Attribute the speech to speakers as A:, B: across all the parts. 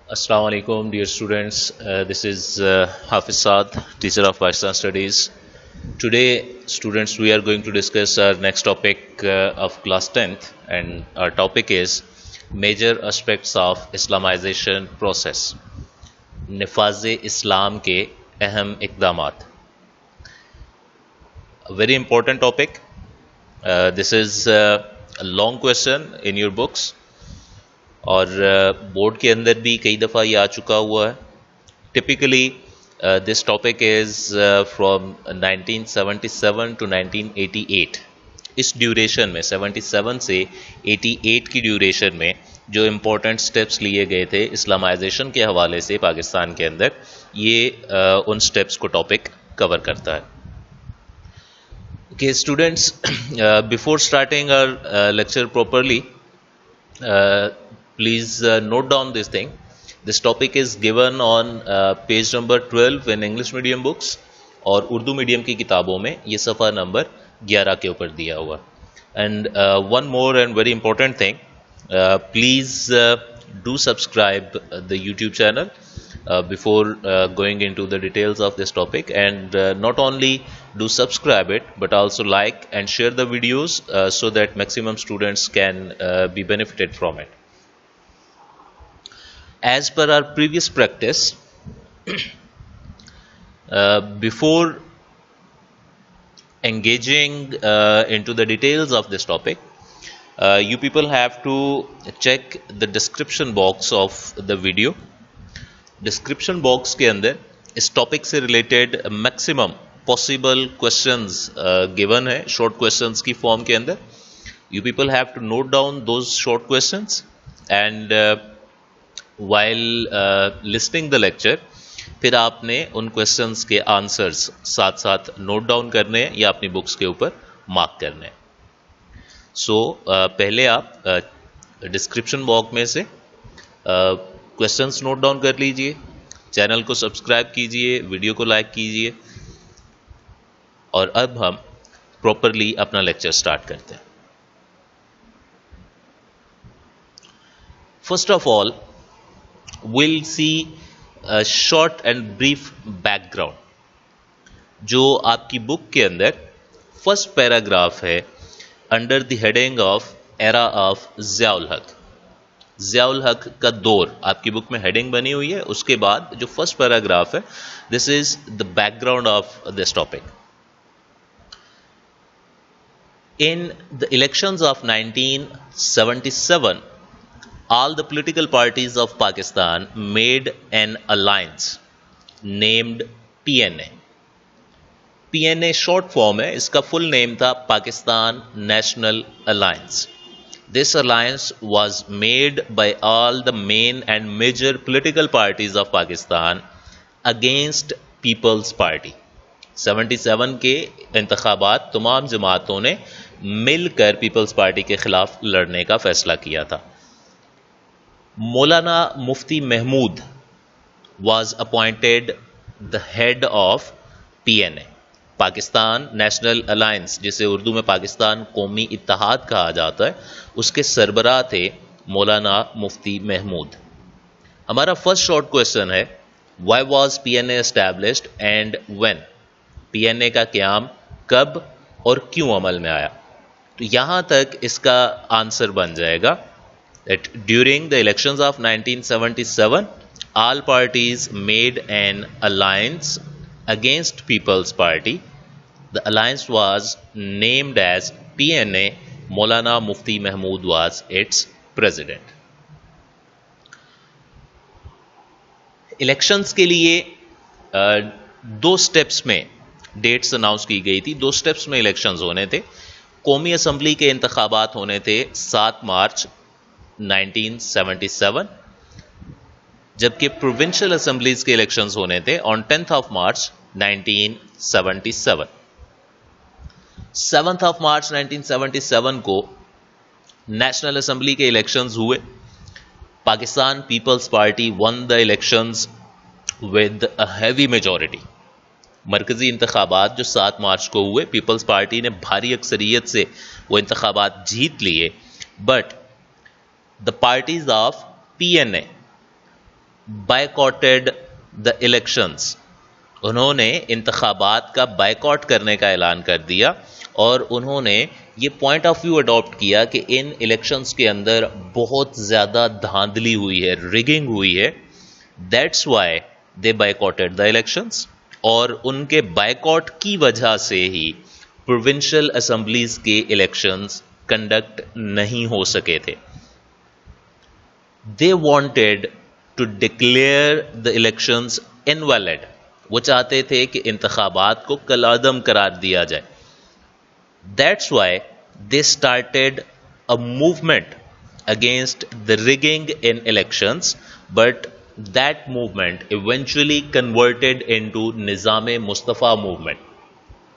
A: Assalamu alaikum, dear students. This is Hafiz Saad, teacher of Pakistan Studies. Today, students, we are going to discuss our next topic of class 10th, and our topic is major aspects of Islamization process. نفاذ اسلام کے اہم اقدامات. A very important topic. This is a long question in your books. اور board کے اندر بھی کئی دفعہ یہ آ چکا ہوا ہے. Typically this topic is from 1977 to 1988. اس ڈیوریشن میں 77 سے 88 کی ڈیوریشن میں جو امپورٹنٹ سٹیپس لیے گئے تھے اسلامائزیشن کے حوالے سے پاکستان کے اندر، یہ ان سٹیپس کو ٹاپک کور کرتا ہے. کہ students, before starting our lecture properly, please note down this thing. This topic is given on page number 12 in English medium books, اور اردو میڈیم کی کتابوں میں یہ صفحہ نمبر 11 کے اوپر دیا ہوا. And one more and very important thing, please do subscribe the YouTube channel before going into the details of this topic, and not only do subscribe it but also like and share the videos so that maximum students can be benefited from it. As per our previous practice, before engaging into the details of this topic, you people have to check the description box of the video. Description box کے اندر اس topic سے related maximum possible questions given ہے short questions کی form کے اندر. You people have to note down those short questions, and while listening the lecture, پھر آپ نے ان questions کے answers ساتھ ساتھ نوٹ ڈاؤن کرنے ہیں یا اپنی بکس کے اوپر مارک کرنے ہیں. سو پہلے آپ ڈسکرپشن باکس میں سے کوشچنس نوٹ ڈاؤن کر لیجئے, چینل کو سبسکرائب کیجئے, ویڈیو کو لائک کیجئے, اور اب ہم پراپرلی اپنا لیکچر سٹارٹ کرتے ہیں. First of all, we'll see a short and brief background. جو آپ کی بک کے اندر فرسٹ پیراگراف ہے under the heading of era of Zia الحق. ضیاء الحق کا دور آپ کی بک میں ہیڈنگ بنی ہوئی ہے. اس کے بعد جو فرسٹ پیراگراف ہے, this is the background of this topic. In the elections of 1977, all the political parties of Pakistan made an alliance named PNA. PNA short form ہے, اس کا full name تھا Pakistan National Alliance. This alliance was made by all the main and major political parties of Pakistan against People's Party. 77 کے انتخابات تمام جماعتوں نے مل کر پیپلز پارٹی کے خلاف لڑنے کا فیصلہ کیا تھا. Maulana Mufti Mahmood was appointed the head of PNA. Pakistan national alliance, جسے اردو میں پاکستان قومی اتحاد کہا جاتا ہے, اس کے سربراہ تھے مولانا مفتی محمود. ہمارا فرسٹ شارٹ کویسچن ہے, why was PNA established and when? PNA کا قیام کب اور کیوں عمل میں آیا؟ تو یہاں تک اس کا آنسر بن جائے گا that during the elections of 1977, all parties made an alliance against People's Party. The alliance was named as PNA. Maulana Mufti Mahmood was its president. Elections کے لیے دو سٹیپس میں ڈیٹس اناؤنس کی گئی تھی. دو سٹیپس میں elections ہونے تھے. قومی اسمبلی کے انتخابات ہونے تھے 7 مارچ 1977, جبکہ پروونشل اسمبلیز کے الیکشنز ہونے تھے on 10th of March 1977. 7th of March 1977 کو نیشنل اسمبلی کے الیکشنز ہوئے. Pakistan Peoples Party won the elections with a heavy majority. مرکزی انتخابات جو 7 مارچ کو ہوئے, پیپلز پارٹی نے بھاری اکثریت سے وہ انتخابات جیت لیے, but the parties of PNA boycotted the elections. انہوں نے انتخابات کا بائیکاٹ کرنے کا اعلان کر دیا اور انہوں نے یہ پوائنٹ آف ویو اڈاپٹ کیا کہ ان الیکشنز کے اندر بہت زیادہ دھاندلی ہوئی ہے, ریگنگ ہوئی ہے. That's why they boycotted the elections, اور ان کے بائیکاٹ کی وجہ سے ہی پروونشل اسمبلیز کے الیکشنز کنڈکٹ نہیں ہو سکے تھے. They wanted to declare the elections invalid. وہ چاہتے تھے کہ انتخابات کو کالعدم قرار دیا جائے. That's why they started a movement against the rigging in elections, but that movement eventually converted into نظام مصطفیٰ موومنٹ,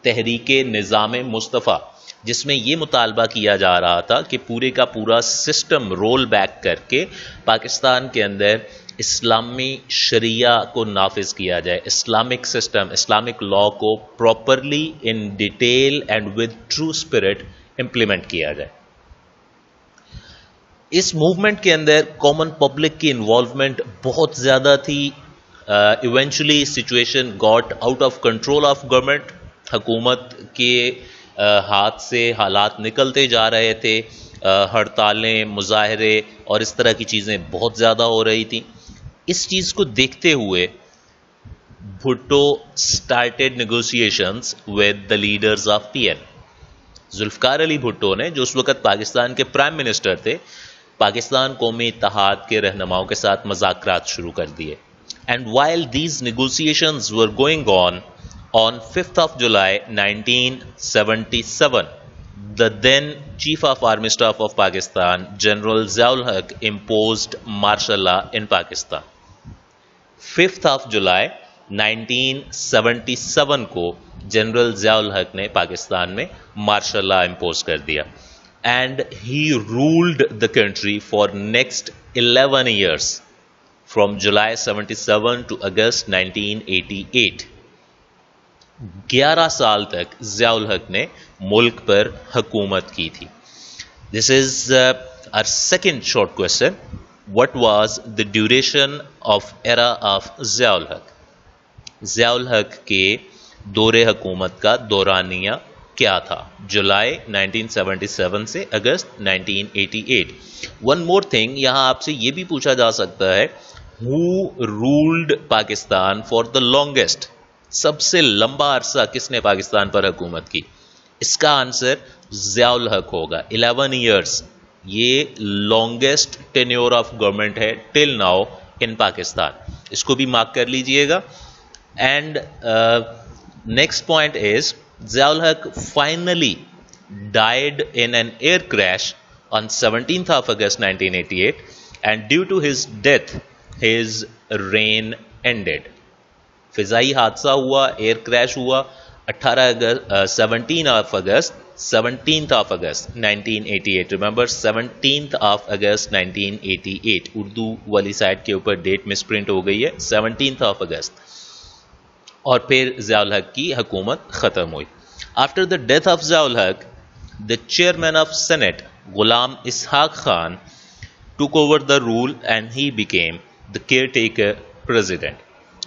A: تحریک نظام مصطفیٰ, جس میں یہ مطالبہ کیا جا رہا تھا کہ پورے کا پورا سسٹم رول بیک کر کے پاکستان کے اندر اسلامی شریعہ کو نافذ کیا جائے, اسلامک سسٹم, اسلامک لا کو properly in detail and with true spirit implement کیا جائے. اس موومنٹ کے اندر کامن پبلک کی انوالومنٹ بہت زیادہ تھی. Eventually situation got out of control of government. حکومت کے ہاتھ سے حالات نکلتے جا رہے تھے, ہڑتالیں, مظاہرے اور اس طرح کی چیزیں بہت زیادہ ہو رہی تھیں. اس چیز کو دیکھتے ہوئے Bhutto started negotiations with the leaders of P N. Zulfikar Ali Bhutto نے, جو اس وقت پاکستان کے پرائم منسٹر تھے, پاکستان قومی اتحاد کے رہنماؤں کے ساتھ مذاکرات شروع کر دیے. And while these negotiations were going on 5th of July 1977, the then Chief of Army Staff of Pakistan, General Ziaul Haq, imposed martial law in Pakistan. 5th of July 1977 کو جنرل ضیاء الحق نے پاکستان میں مارشل لا امپوز کر دیا, and he ruled the country for next 11 years from July 77 to August 1988. 11 سال تک ضیاء الحق نے ملک پر حکومت کی تھی. دس از our second short question. What was the duration of era of Zia الحق? ضیاء الحق کے دور حکومت کا دورانیہ کیا تھا جولائی 1977 سے اگست 1988. ون مور تھنگ, یہاں آپ سے یہ بھی پوچھا جا سکتا ہے, who ruled Pakistan for the longest? سب سے لمبا عرصہ کس نے پاکستان پر حکومت کی؟ اس کا آنسر ضیاء الحق ہوگا. 11 years یہ لانگیسٹ ٹینیور آف گورنمنٹ ہے ٹل ناؤ ان پاکستان. اس کو بھی مارک کر لیجئے گا. And next point is, Zia ul-Haq finally died in an air crash on 17th of August 1988, and due to his death his reign ended. فضائی حادثہ ہوا, ایئر کریش ہوا 17th of August 1988. Remember 17th of August 1988. Urdu والی site کے اوپر date مس print ہو گئی ہے, 17th of August. اور پھر ضیاء الحق کی حکومت ختم ہوئی. After the death of Zia ul Haq, the chairman of Saint Ghulam Ishaq Khan took over the rule and he became the caretaker president.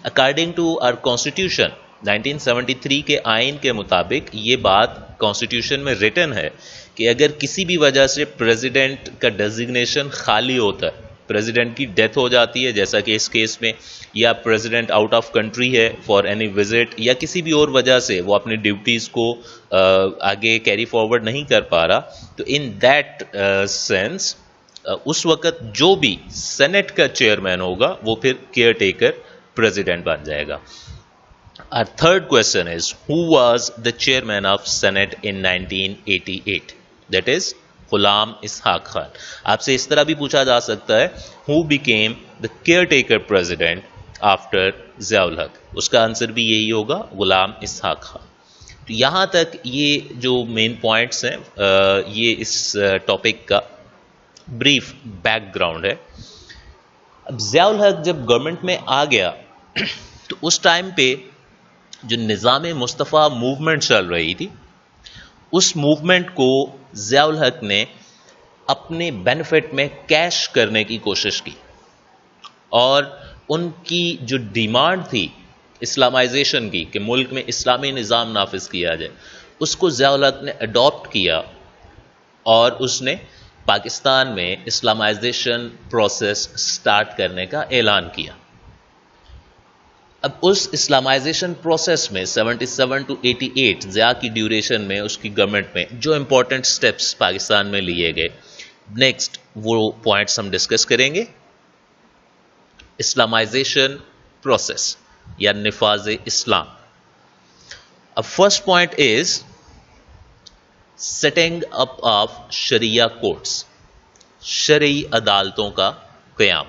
A: According to our constitution 1973 کے آئین کے مطابق یہ بات کانسٹیٹیوشن میں ریٹن ہے کہ اگر کسی بھی وجہ سے پریزیڈنٹ کا ڈیزگنیشن خالی ہوتا ہے, پریزیڈنٹ کی ڈیتھ ہو جاتی ہے جیسا کہ اس کیس میں, یا پریزیڈنٹ آؤٹ آف کنٹری ہے فار اینی وزٹ, یا کسی بھی اور وجہ سے وہ اپنی ڈیوٹیز کو آگے کیری فارورڈ نہیں کر پا رہا, تو ان دیٹ سینس اس وقت جو بھی سینٹ کا چیئرمین ہوگا وہ پھر کیئر ٹیکر پریزیڈنٹ بن جائے گا. Our third question is, who was the chairman of Senate in 1988? That is Ghulam Ishaq Khan. آپ سے اس طرح بھی پوچھا جا سکتا ہے, who became the caretaker president after Zia الحق؟ اس کا آنسر بھی یہی ہوگا, غلام اسحاق خان. تو یہاں تک یہ جو مین پوائنٹس ہیں, یہ اس ٹاپک کا بریف بیک گراؤنڈ ہے. اب ضیاء الحق جب گورنمنٹ میں آ گیا تو اس ٹائم پہ جو نظام مصطفیٰ موومنٹ چل رہی تھی, اس موومنٹ کو ضیاء الحق نے اپنے بینیفٹ میں کیش کرنے کی کوشش کی, اور ان کی جو ڈیمانڈ تھی اسلامائزیشن کی کہ ملک میں اسلامی نظام نافذ کیا جائے، اس کو ضیاء الحق نے اڈاپٹ کیا اور اس نے پاکستان میں اسلامائزیشن پروسیس سٹارٹ کرنے کا اعلان کیا۔ اب اس اسلامائزیشن پروسیس میں 77 to 88 ضیاء کی ڈیوریشن میں اس کی گورنمنٹ میں جو امپورٹنٹ سٹیپس پاکستان میں لیے گئے، نیکسٹ وہ پوائنٹس ہم ڈسکس کریں گے۔ اسلامائزیشن پروسیس یا نفاذ اسلام۔ اب first point is setting up of Sharia courts, شرعی عدالتوں کا قیام۔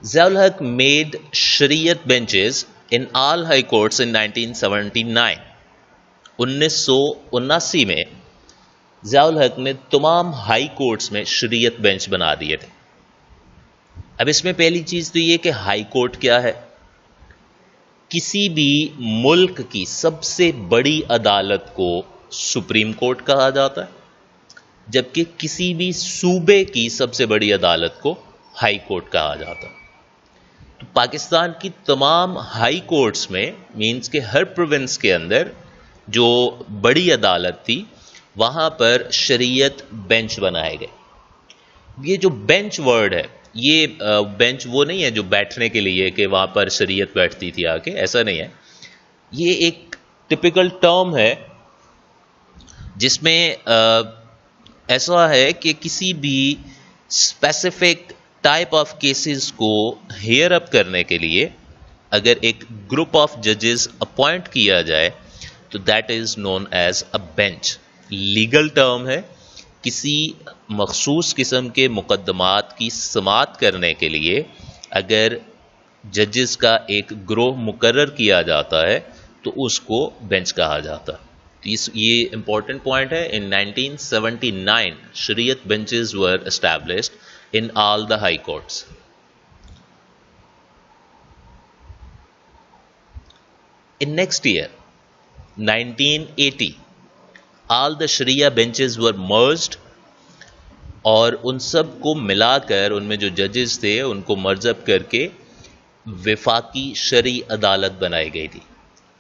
A: ضیاء الحق made شریعت benches in all high courts in 1979۔ 1979 میں ضیاء الحق نے تمام ہائی کورٹس میں شریعت بینچ بنا دیے تھے۔ اب اس میں پہلی چیز تو یہ کہ ہائی کورٹ کیا ہے؟ کسی بھی ملک کی سب سے بڑی عدالت کو سپریم کورٹ کہا جاتا ہے، جبکہ کسی بھی صوبے کی سب سے بڑی عدالت کو ہائی کورٹ کہا جاتا ہے۔ تو پاکستان کی تمام ہائی کورٹس میں مینز کہ ہر پروونس کے اندر جو بڑی عدالت تھی وہاں پر شریعت بینچ بنائے گئے۔ یہ جو بینچ ورڈ ہے، یہ بینچ وہ نہیں ہے جو بیٹھنے کے لیے کہ وہاں پر شریعت بیٹھتی تھی آ کے، ایسا نہیں ہے۔ یہ ایک ٹپیکل ٹرم ہے جس میں ایسا ہے کہ کسی بھی اسپیسیفک ٹائپ آف کیسز کو ہیئر اپ کرنے کے لیے اگر ایک گروپ آف ججز اپوائنٹ کیا جائے تو that is known as a bench. Legal term ہے، کسی مخصوص قسم کے مقدمات کی سماعت کرنے کے لیے اگر ججز کا ایک گروہ مقرر کیا جاتا ہے تو اس کو بینچ کہا جاتا ہے۔ یہ امپورٹنٹ پوائنٹ ہے۔ ان 1979 شریعت benches were established in all the high courts۔ In next year 1980 all the Sharia benches were merged، اور ان سب کو ملا کر ان میں جو ججز تھے ان کو مرجب کر کے وفاقی شرعی عدالت بنائی گئی تھی۔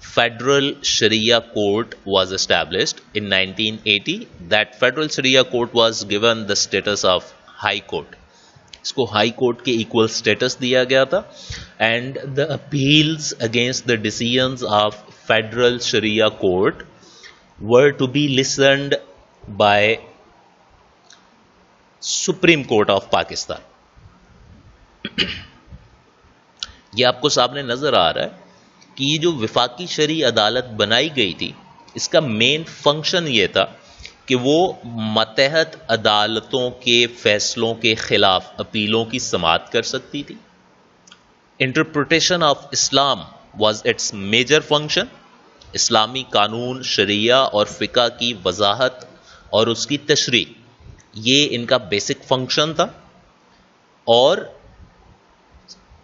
A: Federal Sharia court was established in 1980۔ That federal Sharia court was given the status of high court, اس کو ہائی کورٹ کے ایکول سٹیٹس دیا گیا تھا۔ And the appeals against the decisions of federal Sharia court were to be listened by supreme court of Pakistan. یہ آپ کو سامنے نظر آ رہا ہے کہ یہ جو وفاقی شرعی عدالت بنائی گئی تھی اس کا مین فنکشن یہ تھا کہ وہ ماتحت عدالتوں کے فیصلوں کے خلاف اپیلوں کی سماعت کر سکتی تھی۔ Interpretation of Islam was its major function. اسلامی قانون، شریعہ اور فقہ کی وضاحت اور اس کی تشریح، یہ ان کا بیسک فنکشن تھا۔ اور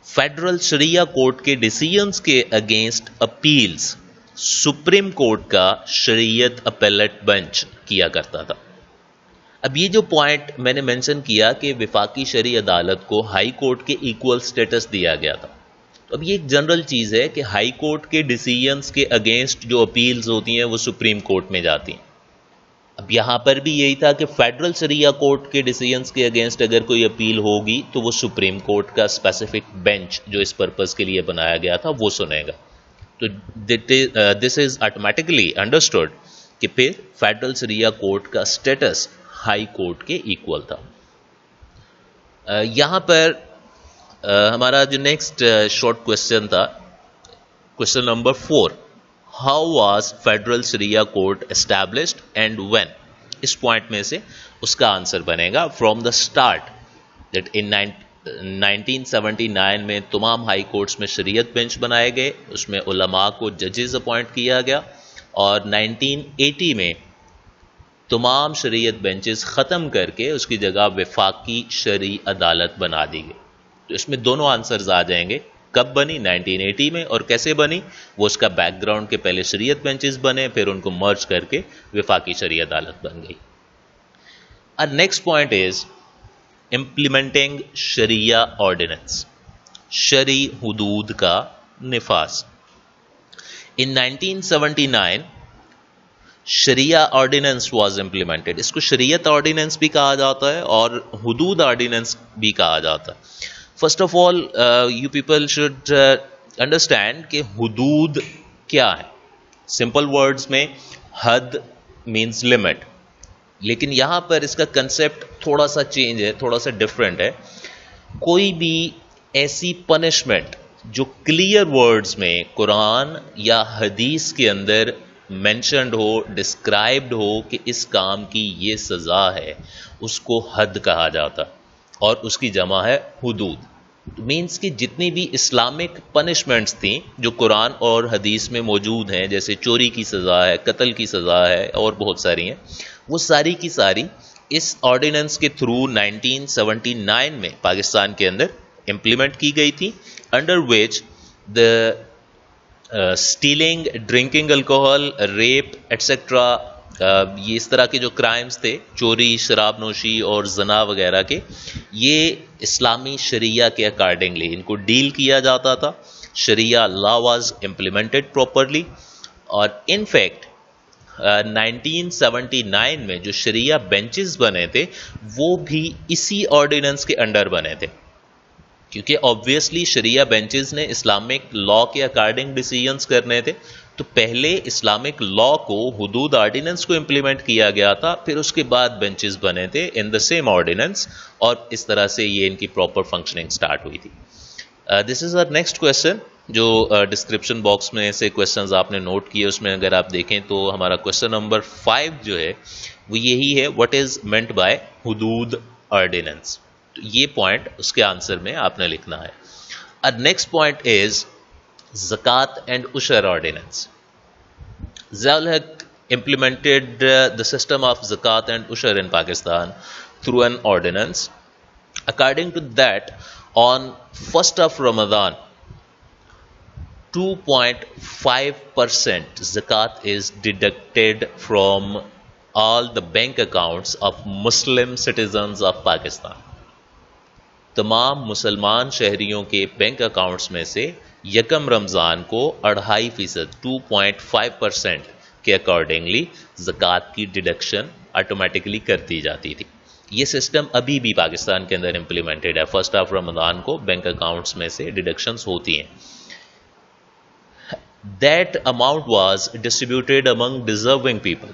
A: فیڈرل شریعہ کورٹ کے ڈیسیژنز کے اگینسٹ اپیلز سپریم کورٹ کا شریعت اپیلٹ بینچ کیا کرتا تھا۔ اب یہ جو پوائنٹ میں نے مینشن کیا کہ وفاقی شرعی عدالت کو ہائی کورٹ کے ایکول سٹیٹس دیا گیا تھا، تو اب یہ ایک جنرل چیز ہے کہ ہائی کورٹ کے ڈیسیژنز کے اگینسٹ جو اپیلز ہوتی ہیں وہ سپریم کورٹ میں جاتی ہیں۔ اب یہاں پر بھی یہی تھا کہ فیڈرل شریعہ کورٹ کے ڈیسیژنز کے اگینسٹ اگر کوئی اپیل ہوگی تو وہ سپریم کورٹ کا اسپیسیفک بینچ جو اس پرپز کے لیے بنایا گیا تھا وہ سنے گا۔ تو دس از آٹومیٹکلی انڈرسٹوڈ کہ پھر فیڈرل شریعہ کورٹ کا اسٹیٹس ہائی کورٹ کے ایکول تھا۔ یہاں پر ہمارا جو نیکسٹ شارٹ کوشچن تھا، question number 4، how was federal Sharia court established and when? اس پوائنٹ میں سے اس کا آنسر بنے گا from the start that in 1979 میں تمام ہائی کورٹس میں شریعت بینچ بنائے گئے، اس میں علماء کو ججز اپوائنٹ کیا گیا، اور 1980 میں تمام شریعت بینچز ختم کر کے اس کی جگہ وفاقی شرعی عدالت بنا دی گئی۔ تو اس میں دونوں آنسرز آ جائیں گے، کب بنی 1980 میں، اور کیسے بنی، وہ اس کا بیک گراؤنڈ کے پہلے شریعت بینچز بنے پھر ان کو مرج کر کے وفاقی شرعی عدالت بن گئی۔ Next point is implementing Sharia ordinance, شرعی حدود کا نفاذ. In 1979 Sharia ordinance was implemented. اس کو شریعت آرڈیننس بھی کہا جاتا ہے اور حدود آرڈیننس بھی کہا جاتا ہے. First of all you people should understand کہ حدود کیا ہے. سمپل ورڈز میں حد مینس لمٹ، لیکن یہاں پر اس کا کنسیپٹ تھوڑا سا چینج ہے، تھوڑا سا ڈفرینٹ ہے. کوئی بھی ایسی پنشمنٹ جو کلیئر ورڈز میں قرآن یا حدیث کے اندر مینشنڈ ہو، ڈسکرائبڈ ہو کہ اس کام کی یہ سزا ہے، اس کو حد کہا جاتا، اور اس کی جمع ہے حدود. مینس کہ جتنی بھی اسلامک پنشمنٹس تھیں جو قرآن اور حدیث میں موجود ہیں، جیسے چوری کی سزا ہے، قتل کی سزا ہے، اور بہت ساری ہیں، وہ ساری کی ساری اس آرڈیننس کے تھرو 1979 میں پاکستان کے اندر امپلیمنٹ کی گئی تھی. Under which the stealing, drinking alcohol, rape etcetera, یہ اس طرح کے جو کرائمز تھے، چوری، شراب نوشی اور زنا وغیرہ کے، یہ اسلامی شریعہ کے اکارڈنگلی ان کو ڈیل کیا جاتا تھا. شریعہ لا واز امپلیمنٹڈ پراپرلی. اور ان فیکٹ 1979 میں جو شریعہ بینچز بنے تھے وہ بھی اسی آرڈیننس کے انڈر بنے تھے، کیونکہ آبویسلی شریعہ بینچز نے اسلامک لا کے اکارڈنگ ڈیسیجنز کرنے تھے. تو پہلے اسلامک لا کو، حدود آرڈیننس کو امپلیمنٹ کیا گیا تھا، پھر اس کے بعد بینچز بنے تھے ان دا سیم آرڈیننس، اور اس طرح سے یہ ان کی پراپر فنکشننگ سٹارٹ ہوئی تھی. دس از آور نیکسٹ کویشچن، جو ڈسکرپشن باکس میں سے کویشچنز آپ نے نوٹ کیے، اس میں اگر آپ دیکھیں تو ہمارا کویشچن نمبر 5 جو ہے وہ یہی ہے، واٹ از مینٹ بائی حدود آرڈیننس. تو یہ پوائنٹ اس کے آنسر میں آپ نے لکھنا ہے. نیکسٹ پوائنٹ از زکات اینڈ عشر ordinance. Zia ul Haq implemented the system of zakat and ushar in Pakistan through an ordinance. According to that, on 1st of Ramadan, 2.5% zakat is deducted from all the bank accounts of Muslim citizens of Pakistan. تمام مسلمان شہریوں کے bank accounts میں سے یکم رمضان کو 2.5%، 2.5% کے accordingly زکوٰۃ کی ڈیڈکشن آٹومیٹکلی کر دی جاتی تھی. یہ سسٹم ابھی بھی پاکستان کے اندر امپلیمنٹڈ ہے. فرسٹ آف رمضان کو بینک اکاؤنٹس میں سے ڈیڈکشنز ہوتی ہیں. That amount was distributed Umang deserving people.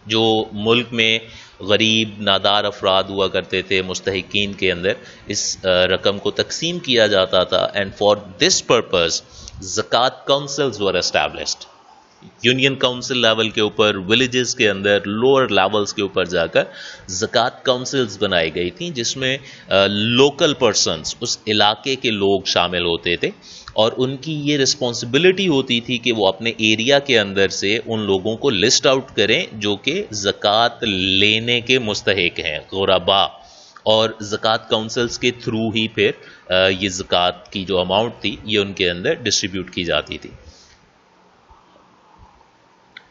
A: جو ملک میں غریب نادار افراد ہوا کرتے تھے، مستحقین کے اندر اس رقم کو تقسیم کیا جاتا تھا. اینڈ فار دس پرپز زکوٰۃ councils were established. Union council level کے اوپر، ولیجز کے اندر، لوور لیولز کے اوپر جا کر زکوٰۃ کاؤنسلز بنائی گئی تھیں، جس میں لوکل پرسنز، اس علاقے کے لوگ شامل ہوتے تھے، اور ان کی یہ رسپانسبلٹی ہوتی تھی کہ وہ اپنے ایریا کے اندر سے ان لوگوں کو لسٹ آؤٹ کریں جو کہ زکوٰۃ لینے کے مستحق ہیں، غرباء، اور زکوٰۃ کاؤنسلز کے تھرو ہی پھر یہ زکوٰۃ کی جو اماؤنٹ تھی یہ ان کے اندر ڈسٹریبیوٹ کی جاتی تھی.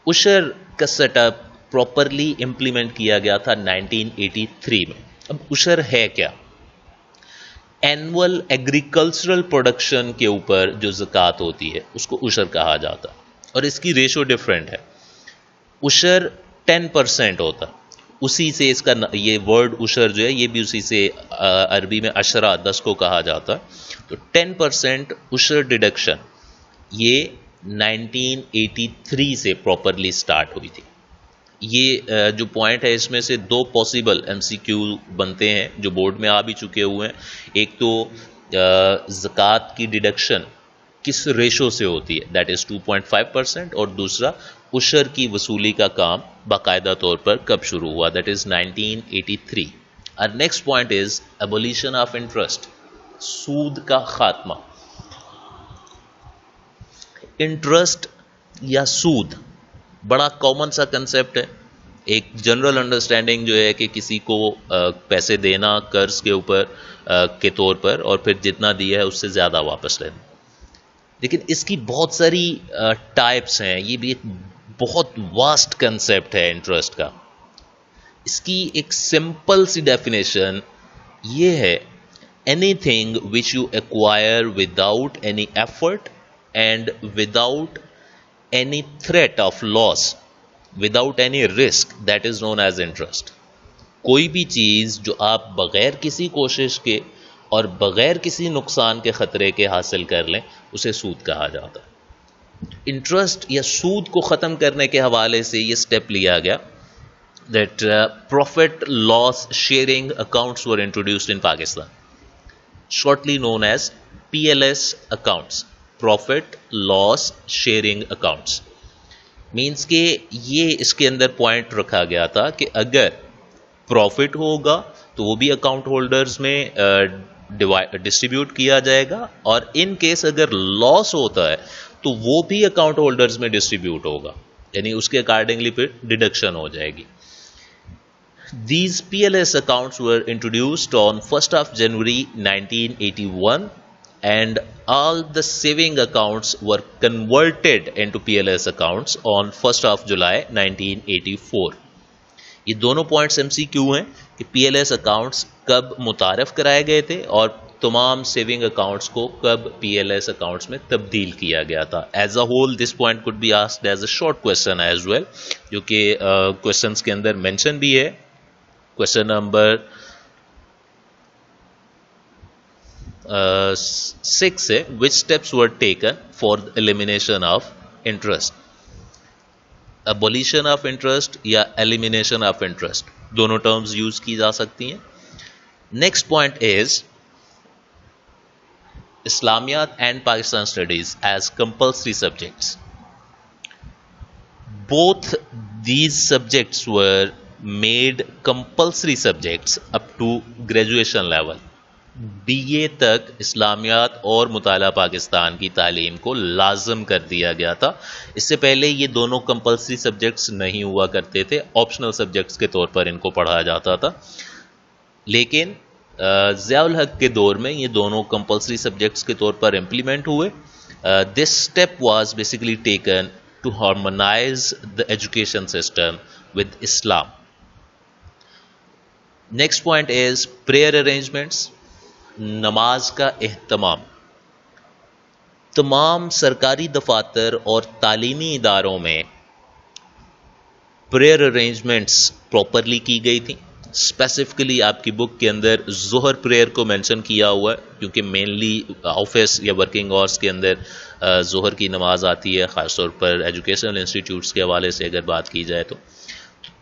A: عشر کا سیٹ اپ پراپرلی امپلیمنٹ کیا گیا تھا 1983 میں. اب عشر ہے کیا؟ اینول ایگریکلچرل پروڈکشن کے اوپر جو زکوٰۃ ہوتی ہے اس کو عشر کہا جاتا، اور اس کی ریشو ڈفرینٹ ہے. عشر 10% ہوتا، اسی سے اس کا یہ ورڈ عشر جو ہے یہ بھی اسی سے عربی میں عشرہ 10 کو کہا جاتا. تو 10% عشر ڈیڈکشن یہ 1983 سے پراپرلی سٹارٹ ہوئی تھی. یہ جو پوائنٹ ہے اس میں سے 2 پاسبل MCQ بنتے ہیں جو بورڈ میں آ بھی چکے ہوئے ہیں. ایک تو زکوٰۃ کی ڈیڈکشن کس ریشو سے ہوتی ہے، دیٹ از 2.5%، اور دوسرا عشر کی وصولی کا کام باقاعدہ طور پر کب شروع ہوا، دیٹ از 1983. اور next point is ایبولیشن of interest, سود کا خاتمہ. انٹرسٹ یا سود بڑا کامن سا کنسیپٹ ہے. ایک جنرل انڈرسٹینڈنگ جو ہے کہ کسی کو پیسے دینا قرض کے اوپر کے طور پر، اور پھر جتنا دیا ہے اس سے زیادہ واپس لینا. لیکن اس کی بہت ساری ٹائپس ہیں. یہ بھی ایک بہت واسٹ کنسیپٹ ہے انٹرسٹ کا. اس کی ایک سمپل سی ڈیفینیشن یہ ہے anything which you acquire without any effort and without any threat of loss, without any risk, that is known as interest. کوئی بھی چیز جو آپ بغیر کسی کوشش کے اور بغیر کسی نقصان کے خطرے کے حاصل کر لیں اسے سود کہا جاتا ہے. انٹرسٹ یا سود کو ختم کرنے کے حوالے سے یہ سٹیپ لیا گیا that profit loss sharing accounts were introduced in Pakistan, shortly known as PLS accounts, profit loss sharing accounts. means کہ یہ اس کے اندر پوائنٹ رکھا گیا تھا کہ اگر پروفٹ ہوگا تو وہ بھی اکاؤنٹ ہولڈرز میں ڈسٹریبیوٹ کیا جائے گا, اور ان کیس اگر لاس ہوتا ہے تو وہ بھی اکاؤنٹ ہولڈرز میں ڈسٹریبیوٹ ہوگا, یعنی اس کے اکارڈنگلی پھر ڈیڈکشن ہو جائے گی. These PLS accounts were introduced on 1st of January 1981 and all the saving accounts were converted into PLS accounts on 1st of July 1984. یہ دونوں پوائنٹس ایم سی کیو ہیں کہ پی ایل ایس اکاؤنٹس کب متعارف کرائے گئے تھے اور تمام سیونگ اکاؤنٹس کو کب پی ایل ایس اکاؤنٹس میں تبدیل کیا گیا تھا. As a whole this point could be asked as a short question as well, جو کہ کوسچنس کے اندر مینشن بھی ہے. کوسچن نمبر 6 ہے which steps were taken for the elimination of interest. abolition of interest یا elimination of interest دونوں terms use کی جا سکتی ہیں. Next point is Islamiat and Pakistan studies as compulsory subjects. both these subjects were made compulsory subjects up to graduation level. B A تک اسلامیات اور مطالعہ پاکستان کی تعلیم کو لازم کر دیا گیا تھا. اس سے پہلے یہ دونوں کمپلسری سبجیکٹس نہیں ہوا کرتے تھے, آپشنل سبجیکٹس کے طور پر ان کو پڑھایا جاتا تھا. لیکن ضیاء الحق کے دور میں یہ دونوں کمپلسری سبجیکٹس کے طور پر امپلیمنٹ ہوئے. This step was basically taken to harmonise the education system with Islam. Next point is prayer arrangements, نماز کا اہتمام. تمام سرکاری دفاتر اور تعلیمی اداروں میں پریئر ارینجمنٹس پراپرلی کی گئی تھی. اسپیسیفکلی آپ کی بک کے اندر ظہر پریئر کو مینشن کیا ہوا ہے, کیونکہ مینلی آفس یا ورکنگ آورس کے اندر ظہر کی نماز آتی ہے, خاص طور پر ایجوکیشنل انسٹیٹیوٹس کے حوالے سے اگر بات کی جائے تو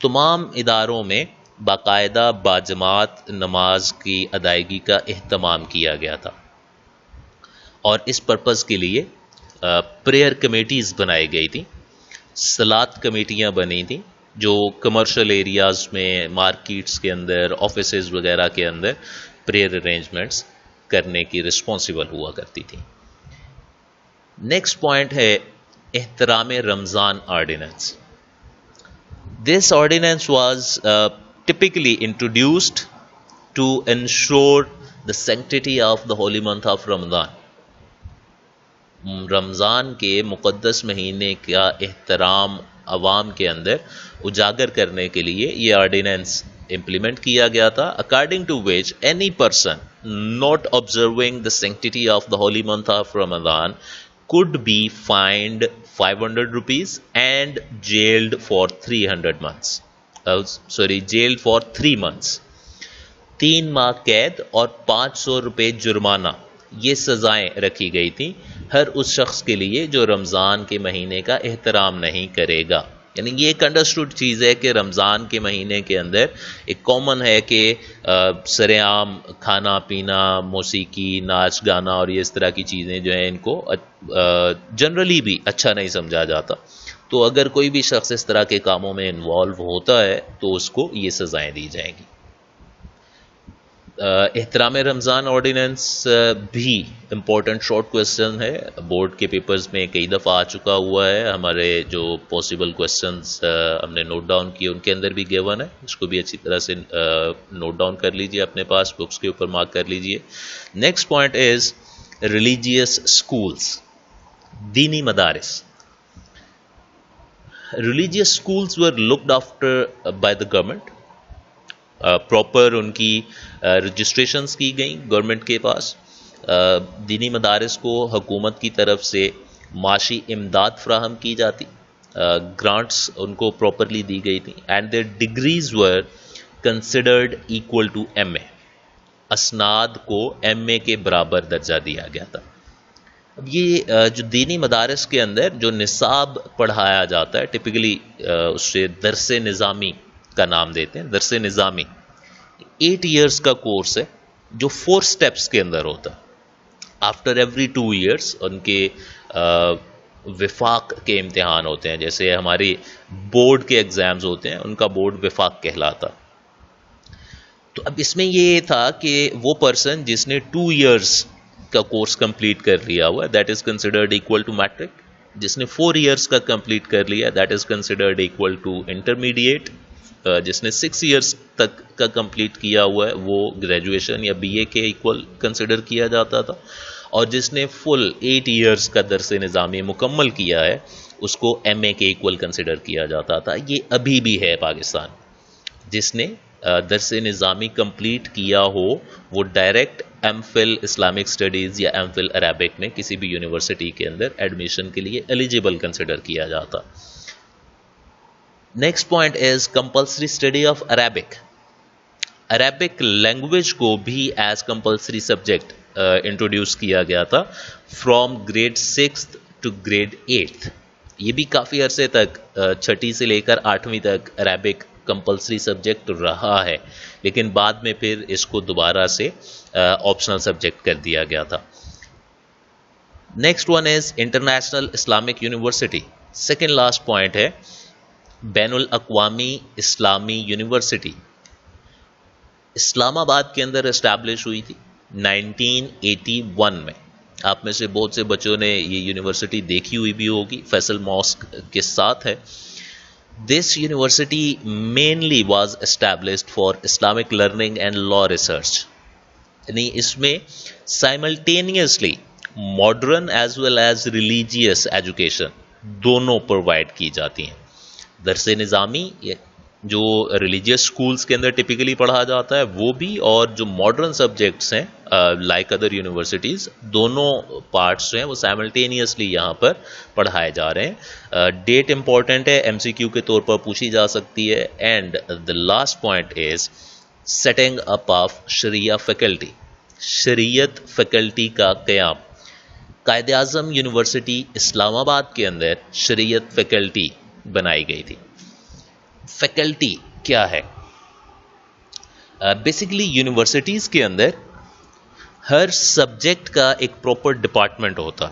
A: تمام اداروں میں باقاعدہ باجماعت نماز کی ادائیگی کا اہتمام کیا گیا تھا, اور اس پرپز کے لیے پریئر کمیٹیز بنائی گئی تھیں. صلاۃ کمیٹیاں بنی تھیں جو کمرشل ایریاز میں, مارکیٹس کے اندر, آفیسز وغیرہ کے اندر پریئر ارینجمنٹس کرنے کی رسپانسیبل ہوا کرتی تھیں. نیکسٹ پوائنٹ ہے احترام رمضان ordinance. This ordinance was typically introduced to ensure the sanctity of the holy month of Ramadan. رمضان کے مقدس مہینے کا احترام عوام کے اندر اجاگر کرنے کے لیے یہ آرڈیننس امپلیمنٹ کیا گیا تھا, according to which any person not observing the sanctity of the holy month of Ramadan could be fined 500 rupees and jailed for 300 months. Jailed for 3 months. 3 ماہ قید اور 500 روپے جرمانہ, یہ سزائیں رکھی گئی تھیں ہر اس شخص کے لیے جو رمضان کے مہینے کا احترام نہیں کرے گا. یعنی یہ ایک انڈرسٹوڈ چیز ہے کہ رمضان کے مہینے کے اندر ایک کامن ہے کہ سر عام کھانا پینا, موسیقی, ناچ گانا اور یہ اس طرح کی چیزیں جو ہیں ان کو جنرلی بھی اچھا نہیں سمجھا جاتا. تو اگر کوئی بھی شخص اس طرح کے کاموں میں انوالو ہوتا ہے تو اس کو یہ سزائیں دی جائیں گی. احترام رمضان آرڈیننس بھی امپورٹنٹ شارٹ کویسچن ہے, بورڈ کے پیپرز میں کئی دفعہ آ چکا ہوا ہے. ہمارے جو پاسبل کویسچنز ہم نے نوٹ ڈاؤن کیے ان کے اندر بھی گیون ہے, اس کو بھی اچھی طرح سے نوٹ ڈاؤن کر لیجئے, اپنے پاس بکس کے اوپر مارک کر لیجئے. Next point is religious schools, دینی مدارس. Religious schools were looked after by the government. Proper ان کی رجسٹریشنز کی گئیں گورنمنٹ کے پاس. دینی مدارس کو حکومت کی طرف سے معاشی امداد فراہم کی جاتی, گرانٹس ان کو پراپرلی دی گئی تھیں, and their degrees were considered equal to M A. اسناد کو ایم اے کے برابر درجہ دیا گیا تھا. اب یہ جو دینی مدارس کے اندر جو نصاب پڑھایا جاتا ہے, ٹپکلی اسے درس نظامی کا نام دیتے ہیں. درس نظامی 8 ایئرس کا کورس ہے جو 4 سٹیپس کے اندر ہوتا ہے. آفٹر ایوری 2 ایئرس ان کے وفاق کے امتحان ہوتے ہیں, جیسے ہماری بورڈ کے ایگزامز ہوتے ہیں, ان کا بورڈ وفاق کہلاتا. تو اب اس میں یہ تھا کہ وہ پرسن جس نے 2 ایئرس کا کورس کمپلیٹ کر لیا ہوا, that is considered equal to matric. جس نے 4 ایئرس کا کمپلیٹ کر لیا, that is considered equal to intermediate. جس نے 6 ایئرس تک کا کمپلیٹ کیا ہوا ہے وہ گریجویشن یا بی اے کے ایکول کنسیڈر کیا جاتا تھا. اور جس نے فل 8 ایئرس کا درس نظامی مکمل کیا ہے اس کو ایم اے کے ایکول کنسیڈر کیا جاتا تھا. یہ ابھی بھی ہے پاکستان. جس نے درس نظامی کمپلیٹ کیا ہو وہ direct M Phil Islamic studies یا ایم فل عربک میں کسی بھی یونیورسٹی کے اندر ایڈمیشن کے لیے ایلیجیبل کنسیڈر کیا جاتا. Next point is compulsory study of Arabic. Arabic language کو بھی ایز کمپلسری سبجیکٹ انٹروڈیوس کیا گیا تھا فرام گریڈ 6 ٹو گریڈ 8. یہ بھی کافی عرصے تک 6 سے لے کر 8ویں تک عربک کمپلسری سبجیکٹ رہا ہے, لیکن بعد میں پھر اس کو دوبارہ سے آپشنل سبجیکٹ کر دیا گیا تھا. Next one is international Islamic university. Second last point ہے بین الاقوامی اسلامی یونیورسٹی. اسلام آباد کے اندر اسٹیبلش ہوئی تھی 1981 میں. آپ میں سے بہت سے بچوں نے یہ یونیورسٹی دیکھی ہوئی بھی ہوگی, فیصل ماسک کے ساتھ ہے. This university mainly was established for Islamic learning and law research. یعنی اس میں simultaneously modern as well as religious education دونوں پرووائڈ کی جاتی ہیں. درس نظامی جو ریلیجیس اسکولس کے اندر ٹپیکلی پڑھا جاتا ہے وہ بھی, اور جو ماڈرن سبجیکٹس ہیں لائک ادر یونیورسٹیز, دونوں پارٹس جو ہیں وہ سائملٹینیسلی یہاں پر پڑھائے جا رہے ہیں. ڈیٹ امپورٹنٹ ہے, ایم سی کیو کے طور پر پوچھی جا سکتی ہے. And the last point is setting up of Sharia faculty. شریعت فیکلٹی کا قیام. قائد اعظم یونیورسٹی اسلام آباد کے اندر شریعت فیکلٹی بنائی گئی تھی. فیکلٹی کیا ہے؟ بیسیکلی یونیورسٹیز کے اندر ہر سبجیکٹ کا ایک پراپر ڈپارٹمنٹ ہوتا,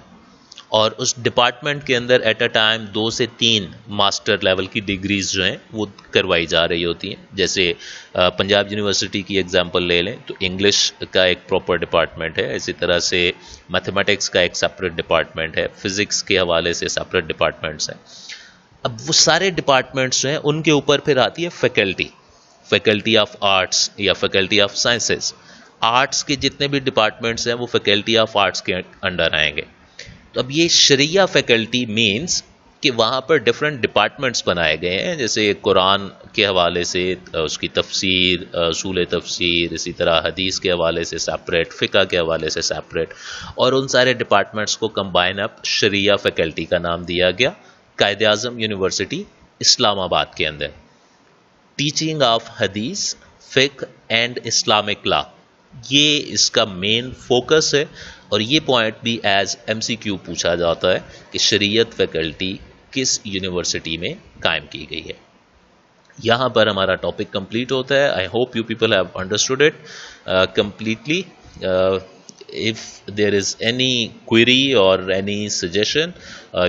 A: اور اس ڈپارٹمنٹ کے اندر ایٹ اے ٹائم 2 سے 3 ماسٹر لیول کی ڈگریز جو ہیں وہ کروائی جا رہی ہوتی ہیں. جیسے پنجاب یونیورسٹی کی ایگزامپل لے لیں تو انگلش کا ایک پراپر ڈپارٹمنٹ ہے, اسی طرح سے میتھمیٹکس کا ایک سیپریٹ ڈپارٹمنٹ ہے, فزکس کے حوالے سے سیپریٹ ڈپارٹمنٹس ہیں. اب وہ سارے ڈپارٹمنٹس جو ہیں ان کے اوپر پھر آتی ہے فیکلٹی. فیکلٹی آف آرٹس یا فیکلٹی آف سائنسز. آرٹس کے جتنے بھی ڈپارٹمنٹس ہیں وہ فیکلٹی آف آرٹس کے انڈر آئیں گے. تو اب یہ شریعہ فیکلٹی مینس کہ وہاں پر ڈفرینٹ ڈپارٹمنٹس بنائے گئے ہیں, جیسے قرآن کے حوالے سے اس کی تفسیر, اصول تفسیر, اسی طرح حدیث کے حوالے سے سیپریٹ, فقہ کے حوالے سے سیپریٹ, اور ان سارے ڈپارٹمنٹس کو کمبائن اپ شریعہ فیکلٹی کا نام دیا گیا. قائد اعظم یونیورسٹی اسلام آباد کے اندر ٹیچنگ آف حدیث, فقہ اینڈ اسلامک لا, یہ اس کا مین فوکس ہے. اور یہ پوائنٹ بھی ایز ایم سی کیو پوچھا جاتا ہے کہ شریعت فیکلٹی کس یونیورسٹی میں قائم کی گئی ہے. یہاں پر ہمارا ٹاپک کمپلیٹ ہوتا ہے. I hope you people have understood it completely. If there is any query or any suggestion,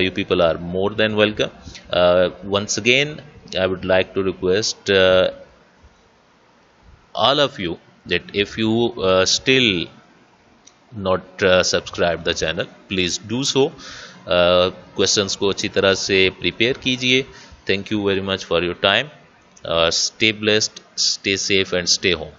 A: you people are more than welcome. Once again, I would like to request all of you that if you still not subscribe the channel, please do so. Questions کو اچھی طرح سے prepare کیجئے. Thank you very much for your time. Stay blessed, stay safe and stay home.